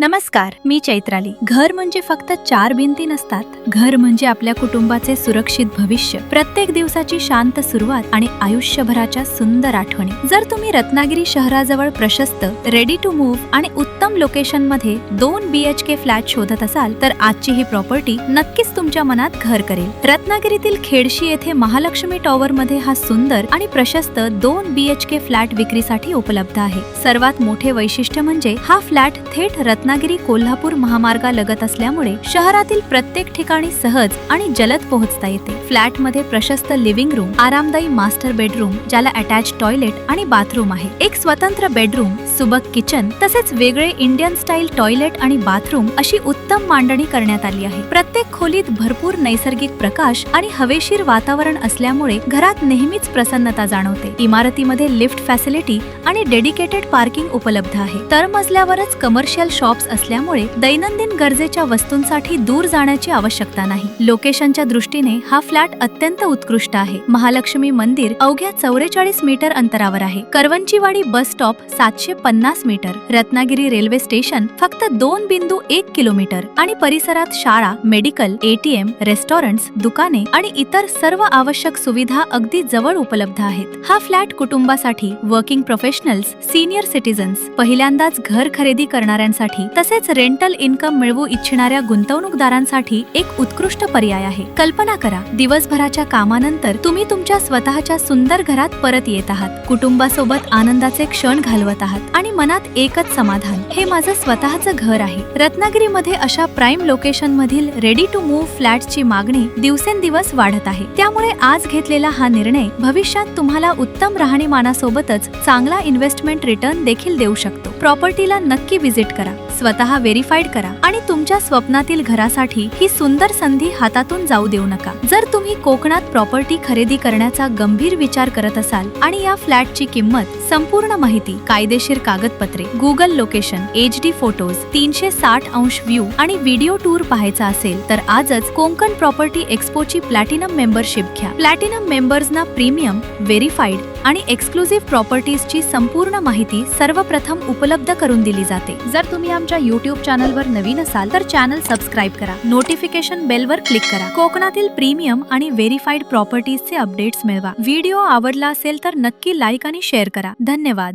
नमस्कार, मी चैत्राली. घर म्हणजे फक्त चार भिंती नसतात. घर म्हणजे आपल्या कुटुंबाचे सुरक्षित भविष्य, प्रत्येक दिवसाची शांत सुरुवात आणि आयुष्यभराच्या सुंदर आठवणी. जर तुम्ही रत्नागिरी शहराजवळ प्रशस्त, रेडी टू मूव्ह आणि उत्तम लोकेशन मध्ये 2 BHK फ्लॅट शोधत असाल तर आजची ही प्रॉपर्टी नक्कीच तुमच्या मनात घर करेल. रत्नागिरीतील खेडशी येथे महालक्ष्मी टॉवर मध्ये हा सुंदर आणि प्रशस्त 2 BHK फ्लॅट विक्रीसाठी उपलब्ध आहे. सर्वात मोठे वैशिष्ट्य म्हणजे हा फ्लॅट थेट रत्नागिरी कोल्हापूर महामार्गालगत असल्यामुळे शहरातील प्रत्येक ठिकाणी सहज आणि जलद पोहोचता येते. फ्लॅट मध्ये प्रशस्त लिव्हिंग रूम, आरामदायी मास्टर बेडरूम ज्याला अटॅच टॉयलेट आणि बाथरूम आहे, एक स्वतंत्र बेडरूम, सुबक किचन तसेच वेगळे इंडियन स्टाईल टॉयलेट आणि बाथरूम अशी उत्तम मांडणी करण्यात आली आहे. प्रत्येक खोलीत भरपूर नैसर्गिक प्रकाश आणि हवेशीर वातावरण असल्यामुळे घरात नेहमीच प्रसन्नता जाणवते. इमारतीमध्ये लिफ्ट फॅसिलिटी आणि डेडिकेटेड पार्किंग उपलब्ध आहे. तळमजल्यावरच कमर्शियल शॉप्स असल्यामुळे दैनंदिन गरजेच्या वस्तूंसाठी दूर जाण्याची आवश्यकता नाही. लोकेशनच्या दृष्टीने हा फ्लॅट अत्यंत उत्कृष्ट आहे. महालक्ष्मी मंदिर अवघ्या 44 मीटर अंतरावर आहे. Karvanchiwadi bus stop 750 metre, Ratnagiri railway station फक्त 2.1 किलोमीटर आणि परिसरात शाळा, मेडिकल, ATM, रेस्टॉरंट्स, दुकाने आणि इतर सर्व आवश्यक सुविधा अगदी जवळ उपलब्ध आहेत. हा फ्लॅट कुटुंबासाठी, वर्किंग प्रोफेशनल्स, सिनियर सिटीजन्स, पहिल्यांदाच घर खरेदी करणाऱ्यांसाठी तसेच रेंटल इन्कम मिळवू इच्छिणाऱ्या गुंतवणूकदारांसाठी एक उत्कृष्ट पर्याय आहे. कल्पना करा, दिवसभराच्या कामानंतर तुम्ही तुमच्या स्वतःच्या सुंदर घरात परत येत आहात, कुटुंबासोबत आनंदाचे क्षण घालवत आहात आणि मनात एकच समाधान, हे माझं स्वतःचं घर आहे. रत्नागिरीमध्ये अशा प्राईम लोकेशन मधील रेडी टू मूव्ह फ्लॅटची मागणी दिवसेंदिवस वाढत आहे. त्यामुळे आज घेतलेला हा निर्णय भविष्यात तुम्हाला उत्तम राहणीमानासोबतच चांगला इन्व्हेस्टमेंट रिटर्न देखील देऊ शकतो. प्रॉपर्टीला नक्की व्हिजिट करा, स्वतः व्हेरीफाईड करा आणि तुमच्या स्वप्नातील घरासाठी ही सुंदर संधी हातातून जाऊ देऊ नका. जर तुम्ही कोकणात प्रॉपर्टी खरेदी करण्याचा गंभीर विचार करत असाल आणि या फ्लॅटची किंमत, संपूर्ण माहिती, कायदेशीर कागदपत्रे, गुगल लोकेशन, HD फोटोज, 360 अंश व्ह्यू आणि व्हिडिओ टूर पाहायचा असेल तर आजच कोकण प्रॉपर्टी एक्सपोची प्लॅटिनम मेंबरशिप घ्या. प्लॅटिनम मेंबर्सना प्रीमियम, व्हेरीफाईड आणि एक्सक्लुझिव्ह प्रॉपर्टीजची संपूर्ण माहिती सर्वप्रथम उपलब्ध करून दिली जाते. जर तुम्ही आमच्या YouTube चॅनलवर नवीन असाल तर चॅनल सबस्क्राईब करा, नोटिफिकेशन बेलवर क्लिक करा. कोकणातील प्रीमियम आणि व्हेरीफाईड प्रॉपर्टीजचे अपडेट्स मिळवा. व्हिडिओ आवडला असेल तर नक्की लाईक आणि शेअर करा. धन्यवाद.